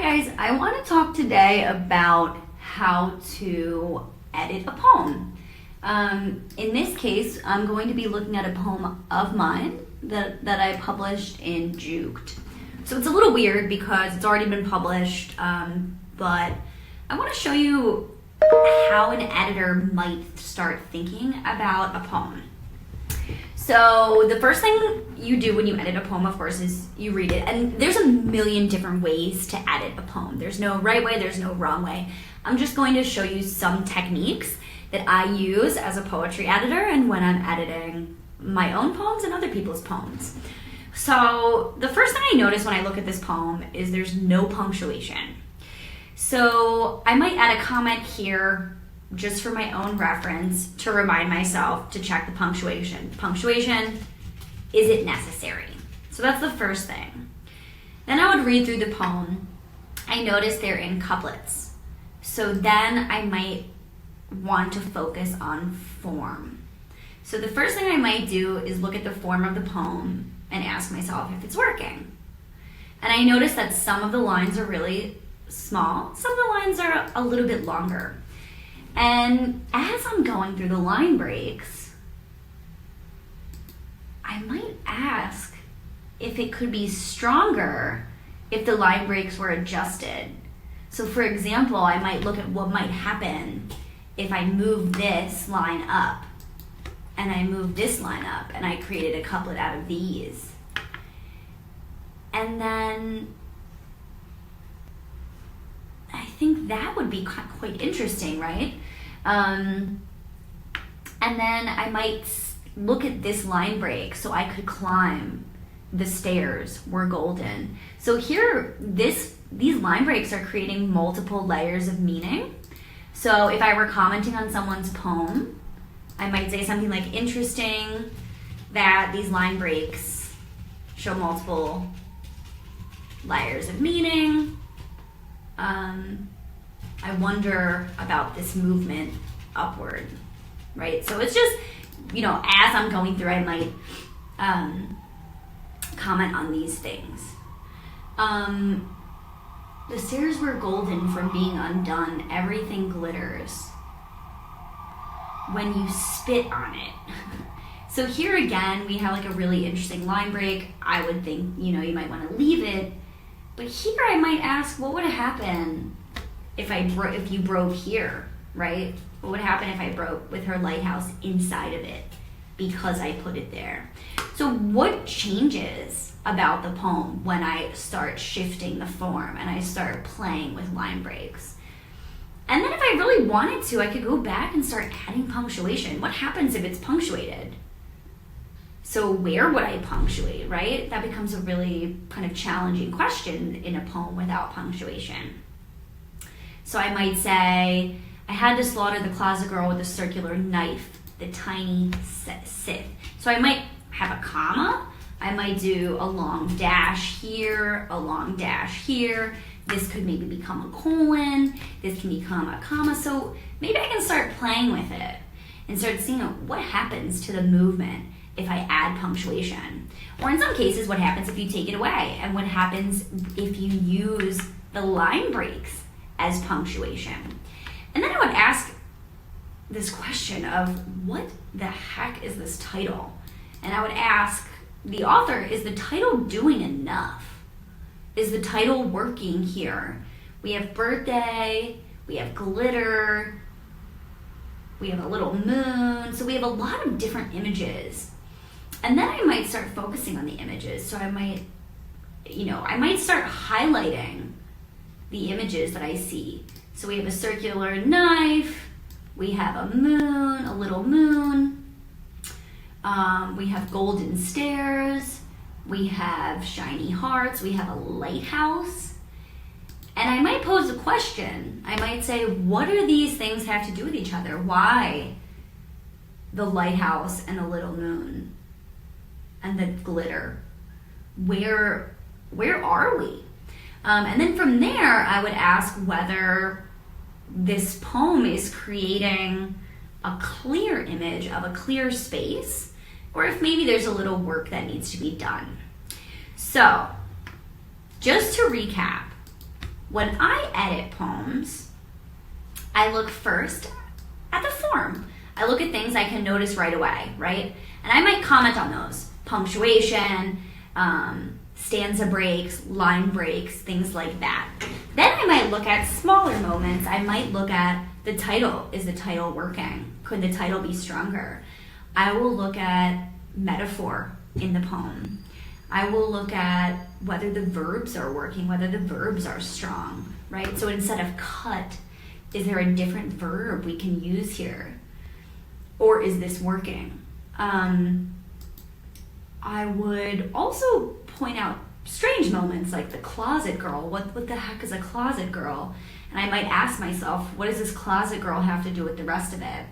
guys, I want to talk today about how to edit a poem. In this case, I'm going to be looking at a poem of mine that I published in Juked. So it's a little weird because it's already been published, but I want to show you how an editor might start thinking about a poem. So the first thing you do when you edit a poem, of course, is you read it. And there's a million different ways to edit a poem. There's no right way, there's no wrong way. I'm just going to show you some techniques that I use as a poetry editor and when I'm editing my own poems and other people's poems. So the first thing I notice when I look at this poem is there's no punctuation. So I might add a comment here just for my own reference to remind myself to check the punctuation. Punctuation, is it necessary? So that's the first thing. Then I would read through the poem. I notice they're in couplets. So then I might want to focus on form. So the first thing I might do is look at the form of the poem and ask myself if it's working. And I notice that some of the lines are really small, some of the lines are a little bit longer. And as I'm going through the line breaks, I might ask if it could be stronger if the line breaks were adjusted. So for example, I might look at what might happen if I move this line up and I move this line up and I created a couplet out of these. And then I think that would be quite interesting, right? And then I might look at this line break so I could climb the stairs were golden. So here, these line breaks are creating multiple layers of meaning. So if I were commenting on someone's poem, I might say something like, interesting that these line breaks show multiple layers of meaning. I wonder about this movement upward, right? So it's just, as I'm going through, I might comment on these things. The stairs were golden from being undone. Everything glitters when you spit on it. So here again, we have like a really interesting line break. I would think, you might want to leave it. But here I might ask, what would happen if you broke here, right? What would happen if I broke with her lighthouse inside of it because I put it there? So what changes about the poem when I start shifting the form and I start playing with line breaks? And then if I really wanted to, I could go back and start adding punctuation. What happens if it's punctuated? So where would I punctuate, right? That becomes a really kind of challenging question in a poem without punctuation. So I might say, I had to slaughter the closet girl with a circular knife, the tiny scythe. So I might have a comma. I might do a long dash here, a long dash here. This could maybe become a colon. This can become a comma. So maybe I can start playing with it and start seeing what happens to the movement if I add punctuation. Or in some cases, what happens if you take it away? And what happens if you use the line breaks as punctuation? And then I would ask this question of, what the heck is this title? And I would ask the author, is the title doing enough? Is the title working here? We have birthday, we have glitter, we have a little moon. So we have a lot of different images. And then I might start focusing on the images. So I might start highlighting the images that I see. So we have a circular knife, we have a moon, a little moon, we have golden stairs, we have shiny hearts, we have a lighthouse. And I might pose a question. I might say, what do these things have to do with each other? Why the lighthouse and the little moon and the glitter? Where are we? And then from there, I would ask whether this poem is creating a clear image of a clear space, or if maybe there's a little work that needs to be done. So, just to recap, When I edit poems, I look first at the form. I look at things I can notice right away, right? And I might comment on those. Punctuation, stanza breaks, line breaks, things like that. Then I might look at smaller moments. I might look at the title. Is the title working? Could the title be stronger? I will look at metaphor in the poem. I will look at whether the verbs are working, whether the verbs are strong, right? So instead of cut, is there a different verb we can use here? Or is this working? I would also point out strange moments like the closet girl. What the heck is a closet girl? And I might ask myself, what does this closet girl have to do with the rest of it?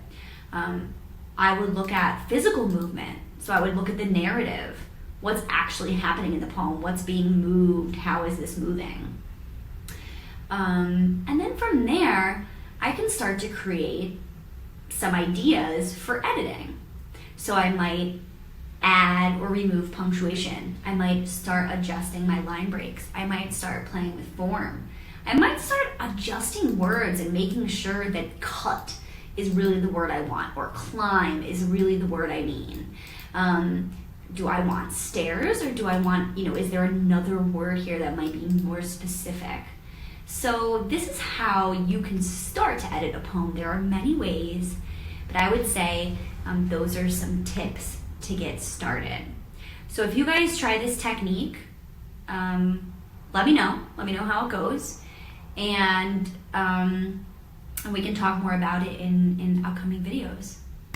I would look at physical movement. So I would look at the narrative. What's actually happening in the poem? What's being moved? How is this moving? And then from there, I can start to create some ideas for editing. So I might add or remove punctuation. I might start adjusting my line breaks. I might start playing with form. I might start adjusting words and making sure that cut is really the word I want, or climb is really the word I mean. Do I want stairs, or do I want, is there another word here that might be more specific? So this is how you can start to edit a poem. There are many ways, but I would say those are some tips to get started. So if you guys try this technique, let me know how it goes, and we can talk more about it in upcoming videos.